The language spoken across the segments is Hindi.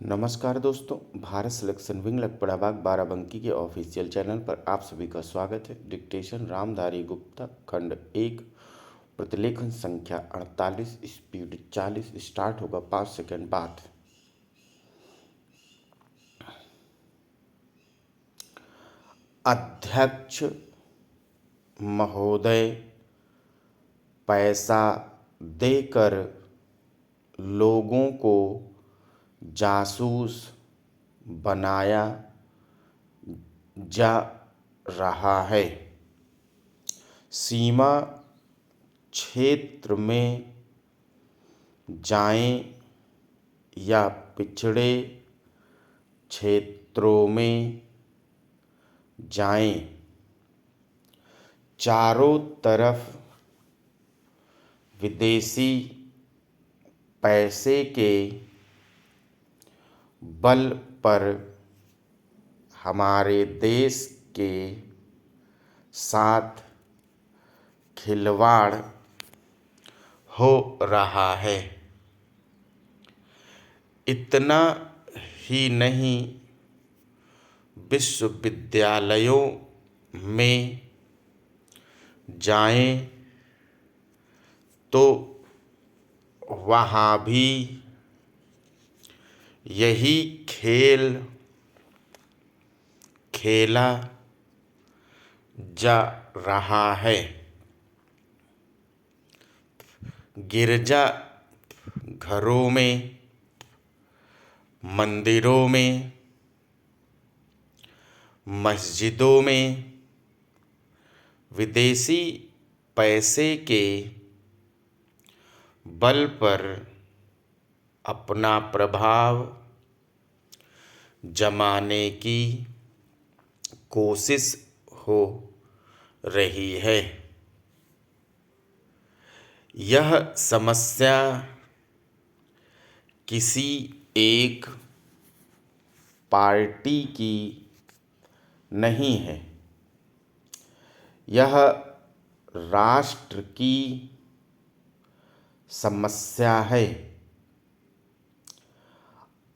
नमस्कार दोस्तों, भारत सिलेक्शन विंग लखपड़ा बाग बाराबंकी के ऑफिशियल चैनल पर आप सभी का स्वागत है। डिक्टेशन रामधारी गुप्ता खंड 1 प्रतिलेखन संख्या 48 स्पीड 40 स्टार्ट होगा 5 सेकंड बाद। अध्यक्ष महोदय, पैसा देकर लोगों को जासूस बनाया जा रहा है। सीमा क्षेत्र में जाएं या पिछड़े क्षेत्रों में जाएं, चारों तरफ विदेशी पैसे के बल पर हमारे देश के साथ खिलवाड़ हो रहा है। इतना ही नहीं, विश्वविद्यालयों में जाएं तो वहाँ भी यही खेल खेला जा रहा है। गिरजा घरों में, मंदिरों में, मस्जिदों में विदेशी पैसे के बल पर अपना प्रभाव जमाने की कोशिश हो रही है। यह समस्या किसी एक पार्टी की नहीं है, यह राष्ट्र की समस्या है।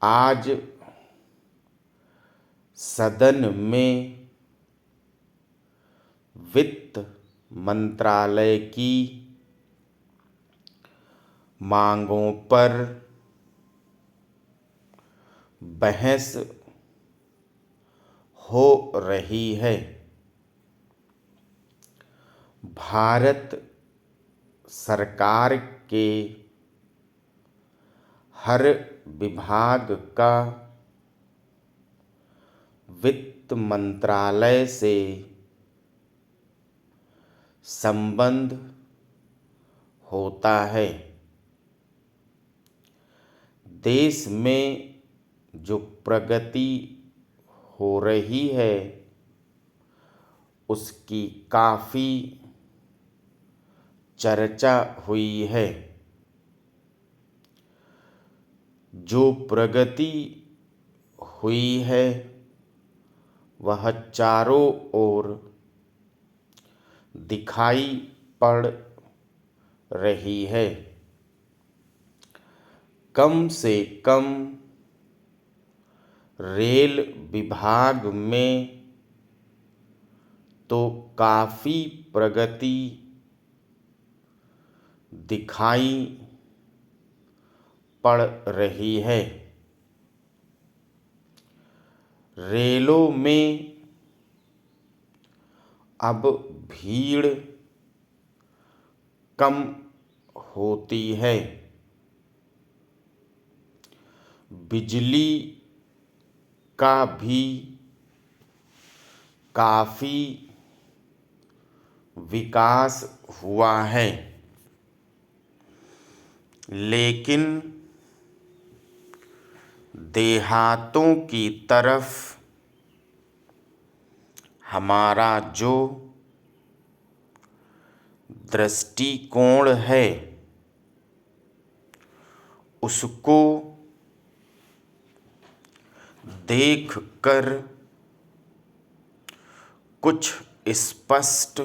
आज सदन में वित्त मंत्रालय की मांगों पर बहस हो रही है। भारत सरकार के हर विभाग का वित्त मंत्रालय से संबंध होता है। देश में जो प्रगति हो रही है उसकी काफ़ी चर्चा हुई है। जो प्रगति हुई है वह चारों ओर दिखाई पड़ रही है। कम से कम रेल विभाग में तो काफ़ी प्रगति दिखाई पड़ रही है। रेलों में अब भीड़ कम होती है। बिजली का भी काफ़ी विकास हुआ है, लेकिन देहातों की तरफ हमारा जो दृष्टिकोण है उसको देखकर कुछ स्पष्ट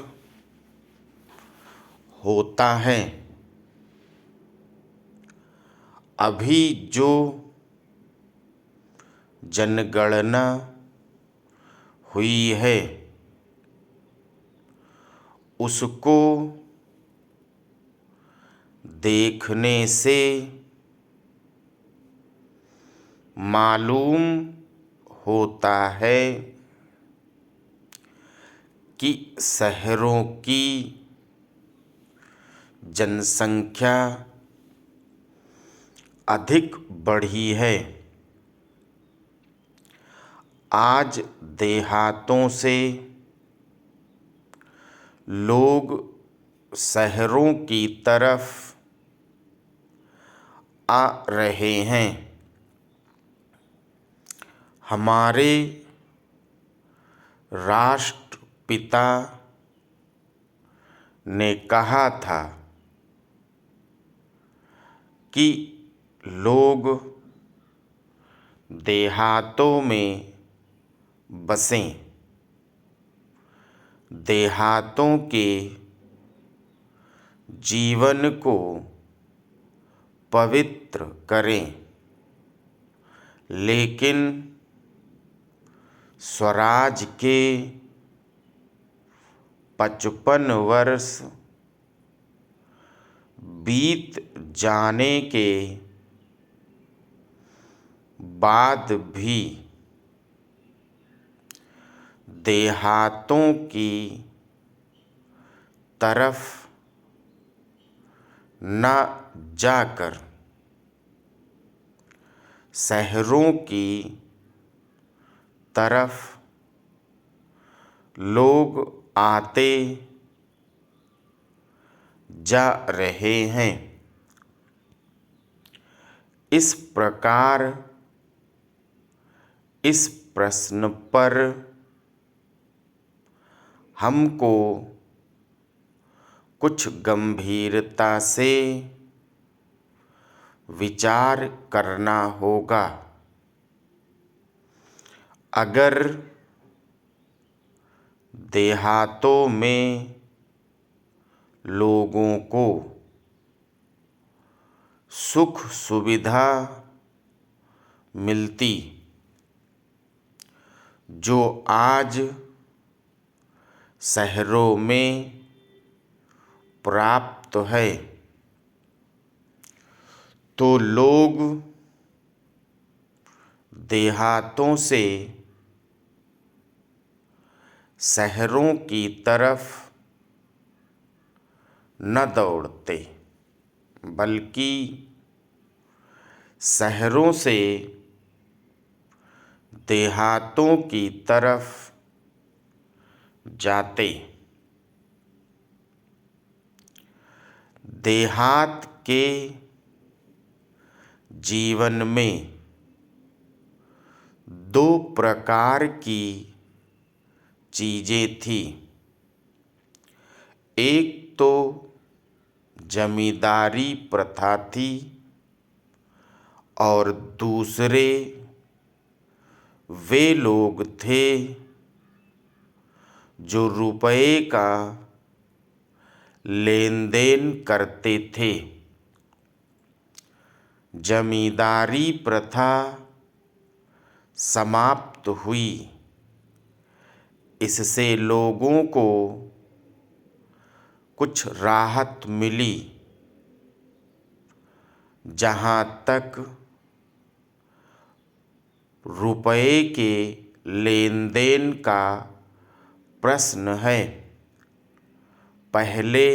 होता है। अभी जो जनगणना हुई है उसको देखने से मालूम होता है कि शहरों की जनसंख्या अधिक बढ़ी है। आज देहातों से लोग शहरों की तरफ आ रहे हैं। हमारे राष्ट्रपिता ने कहा था कि लोग देहातों में बसें, देहातों के जीवन को पवित्र करें, लेकिन स्वराज के 55 वर्ष बीत जाने के बाद भी देहातों की तरफ न जाकर शहरों की तरफ लोग आते जा रहे हैं। इस प्रकार इस प्रश्न पर हमको कुछ गंभीरता से विचार करना होगा। अगर देहातों में लोगों को सुख सुविधा मिलती जो आज शहरों में प्राप्त है, तो लोग देहातों से शहरों की तरफ न दौड़ते, बल्कि शहरों से देहातों की तरफ जाते। देहात के जीवन में दो प्रकार की चीज़ें थी। एक तो जमींदारी प्रथा थी और दूसरे वे लोग थे जो रुपये का लेन देन करते थे। जमींदारी प्रथा समाप्त हुई। इससे लोगों को कुछ राहत मिली। जहाँ तक रुपये के लेन देन का प्रश्न है, पहले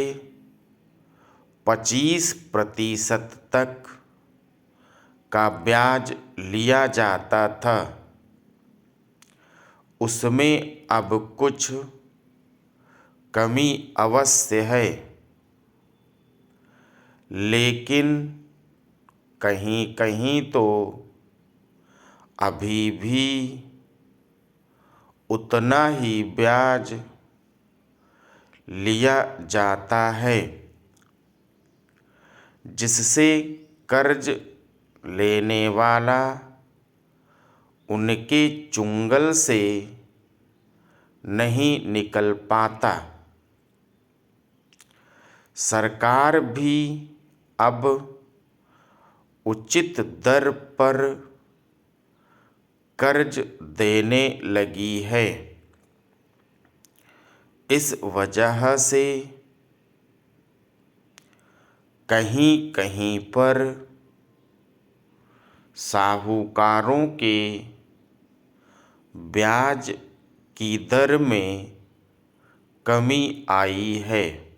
25% तक का ब्याज लिया जाता था। उसमें अब कुछ कमी अवश्य है, लेकिन कहीं कहीं तो अभी भी उतना ही ब्याज लिया जाता है, जिससे कर्ज लेने वाला उनके चुंगल से नहीं निकल पाता। सरकार भी अब उचित दर पर कर्ज देने लगी है। इस वजह से कहीं कहीं पर साहूकारों के ब्याज की दर में कमी आई है।